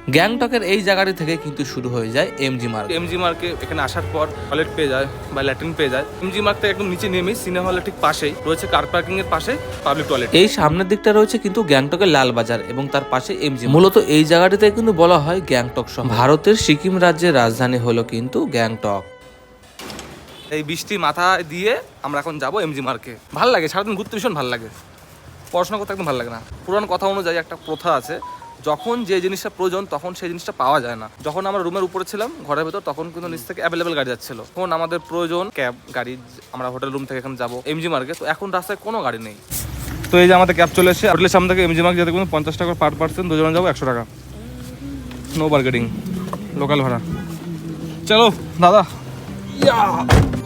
গ্যাংটকের এই জায়গাটি থেকে কিন্তু শুরু হয়ে যায় এমজি মার্গ। এমজি মার্কে এখানে আসার পর টয়লেট পেয়ে যায় বা ল্যাট্রিন পেয়ে যায়। এমজি মার্ক থেকে একদম নিচে নেমেই সিনেমা হলের ঠিক পাশেই রয়েছে কার পার্কিং এর পাশে পাবলিক টয়লেট। এই সামনের দিকটা রয়েছে কিন্তু গ্যাংটকের লাল বাজার এবং তার পাশে এমজি। মূলত এই জায়গাটিতে কিন্তু বলা হয় গ্যাংটক শহর। ভারতের সিকিম রাজ্যের রাজধানী হলো কিন্তু গ্যাংটক। এই বৃষ্টি মাথা দিয়ে আমরা এখন যাবো এমজি মার্কে। ভালো লাগে, সারাদিন ঘুরতে ভীষণ ভালো লাগে, পড়াশোনা করতে একদম ভালো লাগে না। পুরানো কথা অনুযায়ী একটা প্রথা আছে, যখন যে জিনিসটা প্রয়োজন তখন সেই জিনিসটা পাওয়া যায় না। যখন আমরা রুমের উপরে ছিলাম ঘরের ভেতর, তখন কিন্তু নিচ থেকে অ্যাভেলেবেল গাড়ি যাচ্ছিল। তখন আমাদের প্রয়োজন ক্যাব গাড়ি, আমরা হোটেল রুম থেকে এখানে যাবো এমজি মার্কে। তো এখন রাস্তায় কোনো গাড়ি নেই। তো এই যে আমাদের ক্যাব চলে এসে হোটেলের সামনে থেকে এমজি মার্ক যেতে কিন্তু 50 টাকা পার পার্সন, দুজনে যাবো 100 টাকা, নো বার্গেটিং, লোকাল ভাড়া। চলো দাদা।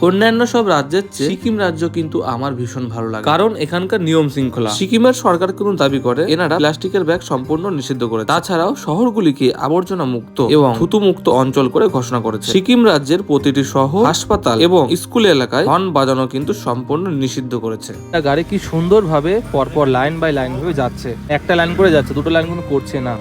অন্যান্য সব রাজ্যের চেয়ে সিকিম রাজ্য কিন্তু আমার ভীষণ ভালো লাগে, কারণ এখানকার নিয়ম শৃঙ্খলা। সিকিমের সরকার কিন্তু দাবি করে এনারা প্লাস্টিকের ব্যাগ সম্পূর্ণ নিষিদ্ধ করে। তাছাড়াও শহরগুলিকে আবর্জনা মুক্ত এবং থুতু মুক্ত অঞ্চল করে ঘোষণা করেছে। সিকিম রাজ্যের প্রতিটি শহর, হাসপাতাল এবং স্কুল এলাকায় হর্ন বাজানো কিন্তু সম্পূর্ণ নিষিদ্ধ করেছে। গাড়ি কি সুন্দরভাবে পরপর লাইন বাই লাইন ভাবে যাচ্ছে, একটা লাইন করে যাচ্ছে, দুটো লাইন কিন্তু করছে না।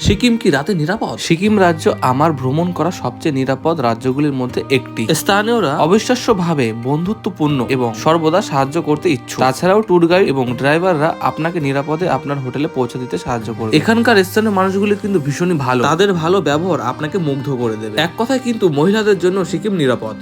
সিকিম কি রাতে নিরাপদ? সিকিম রাজ্য আমার ভ্রমণ করা সবচেয়ে নিরাপদ রাজ্যগুলির মধ্যে একটি। স্থানীয়রা অবিশ্বাস্যভাবে বন্ধুত্বপূর্ণ এবং সর্বদা সাহায্য করতে ইচ্ছুক। তাছাড়াও ট্যুর গাইড এবং ড্রাইভাররা আপনাকে নিরাপদে আপনার হোটেলে পৌঁছে দিতে সাহায্য করবে। এখানকার স্থানীয় মানুষগুলি কিন্তু ভীষণই ভালো, তাদের ভালো ব্যবহার আপনাকে মুগ্ধ করে দেবে। এক কথায় কিন্তু মহিলাদের জন্য সিকিম নিরাপদ।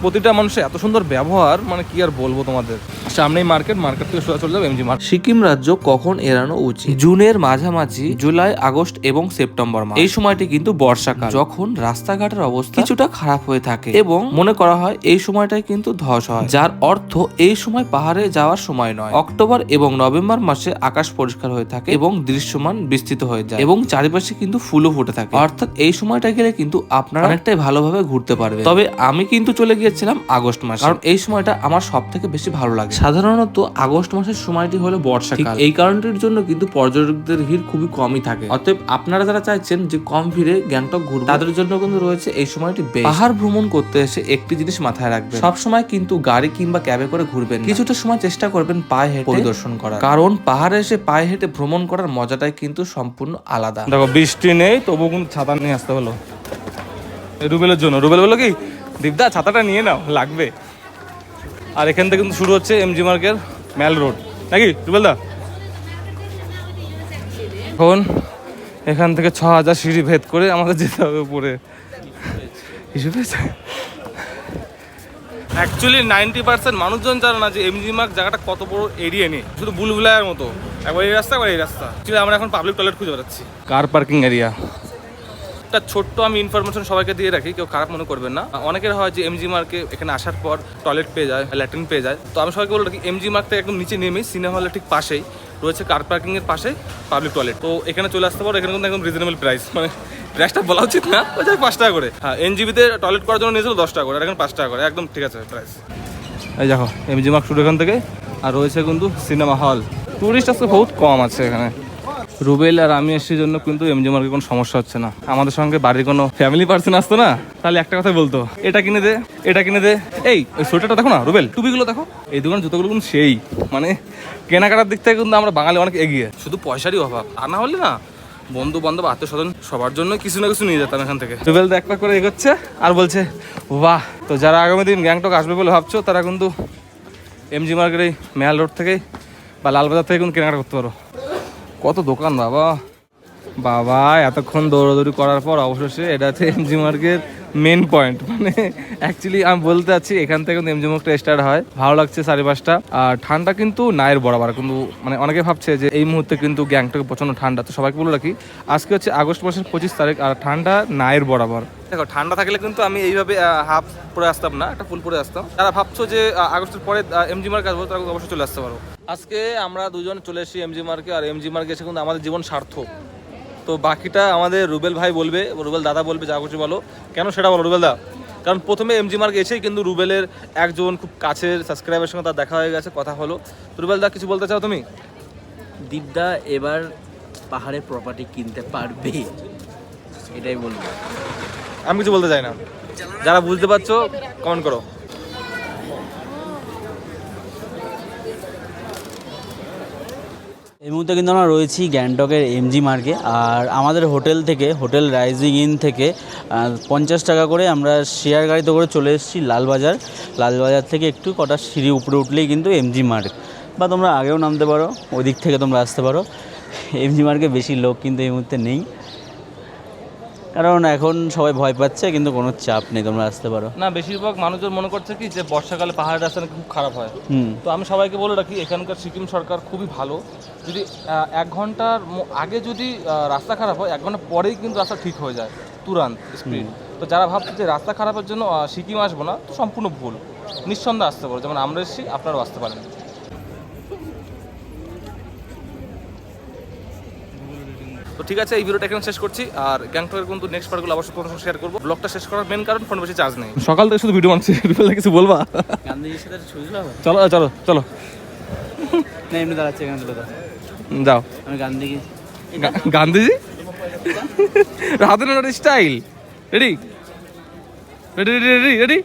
প্রতিটা মানুষের এত সুন্দর ব্যবহার, মানে কি আর বলবো তোমাদের। সামনেই মার্কেট, মার্কেট থেকে সোজা চলে যাবে এমজি মার্ক। সিকিম রাজ্য কখন এড়ানো উচিত? জুনের মাঝামাঝি, জুলাই, আগস্ট এবং সেপ্টেম্বর মাস। এই সময়টি কিন্তু বর্ষাকাল, যখন রাস্তাঘাটের অবস্থা কিছুটা খারাপ হয়ে থাকে এবং মনে করা হয় এই সময়টাই কিন্তু ধস হয়, যার অর্থ এই সময় পাহাড়ে যাওয়ার সময় নয়। অক্টোবর এবং নভেম্বর মাসে আকাশ পরিষ্কার হয়ে থাকে এবং দৃশ্যমান বিস্তৃত হয়ে যায় এবং চারিপাশে কিন্তু ফুলও ফুটে থাকে। অর্থাৎ এই সময়টা গেলে কিন্তু আপনারা অনেকটাই ভালোভাবে ঘুরতে পারবেন। তবে আমি কিন্তু চলে গিয়েছিলাম আগস্ট মাসে, কারণ এই সময়টা আমার সব থেকে বেশি ভালো লাগে। সাধারণত আগস্ট মাসের সময়টি হলো বর্ষাকাল। এই কারণটির জন্য কিন্তু পর্যটকদের ভিড় খুবই কমই থাকে। অতএব আপনারা যারা চাইছেন যে কম ভিড়ে গ্যাংটক ঘুরবেন, তাদের জন্য কিন্তু রয়েছে এই সময়টি বেস্ট। পাহাড় ভ্রমণ করতে এসে একটি জিনিস মাথায় রাখবেন, সব সময় কিন্তু গাড়ি কিংবা ক্যাবে করে ঘুরবেন না। কিছুটা সময় চেষ্টা করবেন পায়ে হেঁটে পরিদর্শন করার, কারণ পাহাড়ে এসে পায়ে হেঁটে ভ্রমণ করার মজাটাই কিন্তু সম্পূর্ণ আলাদা। দেখো বৃষ্টি নেই, তবুও কিন্তু ছাতা নিয়ে আসতে হলো রুবেলের জন্য। রুবেল বললো কি, দীপদা ছাতাটা নিয়ে নাও, লাগবে। আর এখান থেকে কিন্তু শুরু হচ্ছে এমজি মার্কের ম্যাল রোড, নাকি রুবেল দা? এখন এখান থেকে 6000 সিঁড়ি ভেদ করে আমাদের যেতে হবে উপরে। হিসেবে অ্যাকচুয়ালি 90% মানুষজন জানে না যে এমজি মার্ক জায়গাটা কত বড় এরিয়া নিয়ে, শুধু বুলবুলায়ের মতো। একবার এই রাস্তা, একবার এই রাস্তা। অ্যাকচুয়ালি আমরা এখন পাবলিক টয়লেট খুঁজে বেড়াচ্ছি, কার পার্কিং এরিয়া। একটা ছোট্ট আমি ইনফরমেশন সবাইকে দিয়ে রাখি, কেউ খারাপ মনে করবেন না। অনেকের হয় যে এমজি মার্কে এখানে আসার পর টয়লেট পেয়ে যায়, ল্যাট্রিন পেয়ে যায়। তো আমি সবাইকে বলে রাখি, এমজি মার্ক থেকে একদম নিচে নেমেই সিনেমা হলের ঠিক পাশেই রয়েছে কার পার্কিং এর পাশে পাবলিক টয়লেট। তো এখানে চলে আসতে পারো। এখানে কিন্তু একদম রিজনেবল প্রাইস, মানে প্রাইসটা বলা উচিত না, ওই 5 টাকা করে। হ্যাঁ, এনজিবিতে টয়লেট করার জন্য নিয়েছিল 10 টাকা করে, আর এখন 5 টাকা করে, একদম ঠিক আছে প্রাইস। এই দেখো এমজি মার্ক শুরু এখান থেকে, আর রয়েছে কিন্তু সিনেমা হল। টুরিস্ট আজকে বহুত কম আছে এখানে। রুবেল আর আমি এসের জন্য কিন্তু এমজি মার্কে কোনো সমস্যা হচ্ছে না। আমাদের সঙ্গে বাড়ির কোনো ফ্যামিলি পার্সন আসতো না, তাহলে একটা কথা বলতো, এটা কিনে দে, এটা কিনে দে। এই ওই সোয়েটারটা দেখো না রুবেল, টুপিগুলো দেখো, এই দোকানের জুতোগুলো কিন্তু সেই, মানে কেনাকাটার দিক থেকে কিন্তু আমরা বাঙালি অনেক এগিয়ে। শুধু পয়সারই অভাব, আর না হলে না বন্ধু বান্ধব আত্মীয় স্বজন সবার জন্য কিছু না কিছু নিয়ে যেতাম এখান থেকে। রুবেল তো এক পাক করে এগোচ্ছে আর বলছে বাহ। তো যারা আগামী দিন গ্যাংটক আসবে বলে ভাবছো, তারা কিন্তু এমজি মার্কেট এই মেয়াল রোড থেকে বা লালবাজার থেকে কিন্তু কেনাকাটা করতে পারো। কত দোকান বাবা বাবা, এতক্ষণ দৌড়াদৌড়ি করার পর অবশেষে এটা হচ্ছে এমজি মার্কের মেন পয়েন্ট। মানে অ্যাকচুয়ালি আমি বলতে চাচ্ছি, এখান থেকে কিন্তু এমজি মার্কটা স্টার্ট হয়। ভালো লাগছে চারিপাশটা, আর ঠান্ডা কিন্তু নায়ের বরাবর। কিন্তু মানে অনেকে ভাবছে যে এই মুহূর্তে কিন্তু গ্যাংটকে প্রচণ্ড ঠান্ডা। তো সবাইকে বলে রাখি, আজকে হচ্ছে আগস্ট মাসের 25 তারিখ, আর ঠান্ডা নায়ের বরাবর। দেখো ঠান্ডা থাকলে কিন্তু আমি এইভাবে হাফ পরে আসতাম না, একটা ফুল পরে আসতাম। যারা ভাবছো যে আগস্টের পরে এমজি মার্ক আসবো, তারা অবশ্যই চলে আসতে পারো। আজকে আমরা দুজন চলে এসেছি এমজি মার্কে, আর এমজি মার্কে এসে কিন্তু আমাদের জীবন সার্থক। তো বাকিটা আমাদের রুবেল ভাই বলবে, রুবেল দাদা বলবে, যা কিছু বলো। কেন সেটা বলো রুবেল দা। কারণ প্রথমে এমজি মার্ক এসেই কিন্তু রুবেলের একজন খুব কাছের সাবস্ক্রাইবারের সঙ্গে তার দেখা হয়ে গেছে, কথা হলো। রুবেল দা কিছু বলতে চাও তুমি? দীপদা এবার পাহাড়ে প্রপার্টি কিনতে পারবে, এটাই বলবো। আমি কিছু বলতে চাই না, যারা বুঝতে পারছো কমেন্ট করো। এই মুহূর্তে কিন্তু আমরা রয়েছি গ্যাংটকের এমজি মার্গে। আর আমাদের হোটেল থেকে, হোটেল রাইজিং ইন থেকে 50 টাকা করে আমরা শেয়ার গাড়িতে করে চলে এসেছি লালবাজার। লালবাজার থেকে একটু কটা সিঁড়ি উপরে উঠলেই কিন্তু এমজি মার্গ, বা তোমরা আগেও নামতে পারো, ওই দিক থেকে তোমরা আসতে পারো। এমজি মার্গে বেশি লোক কিন্তু এই মুহূর্তে নেই, কারণ এখন সবাই ভয় পাচ্ছে, কিন্তু কোনো চাপ নেই, তোমরা আসতে পারো। না, বেশিরভাগ মানুষজন মনে করছে কি যে বর্ষাকালে পাহাড়ের রাস্তা নাকি খুব খারাপ হয়। হুম। তো আমি সবাইকে বলে রাখি, এখানকার সিকিম সরকার খুবই ভালো। যদি 1 ঘন্টার আগে যদি রাস্তা খারাপ হয়, 1 ঘন্টা পরেই কিন্তু রাস্তা ঠিক হয়ে যায়, তুরান্ত স্পিড। তো যারা ভাবছে যে রাস্তা খারাপের জন্য সিকিম আসবো না, তো সম্পূর্ণ ভুল। নিঃসন্দেহে আসতে পারো, যেমন আমরা এসেছি, আপনারাও আসতে পারেন। তো ঠিক আছে, এই ভিডিওটা এখানে শেষ করছি। আর গ্যাংটকের কিন্তু নেক্সট পার্টগুলো অবশ্যই তোমার সঙ্গে শেয়ার করবো। ব্লগটা শেষ করার মেন কারণ ফোনে বেশি চার্জ নেই। সকাল থেকে শুধু ভিডিও বানছি, কিছু বলবা? গান্ধীজির সাথে ছবি তুলা হবে? চলো চলো চলো, না এমনি দাঁড়াচ্ছে এখানে তুলে দাও। যাও। আমি গান্ধীজি গান্ধীজি হাতে style ready ready ready ready ready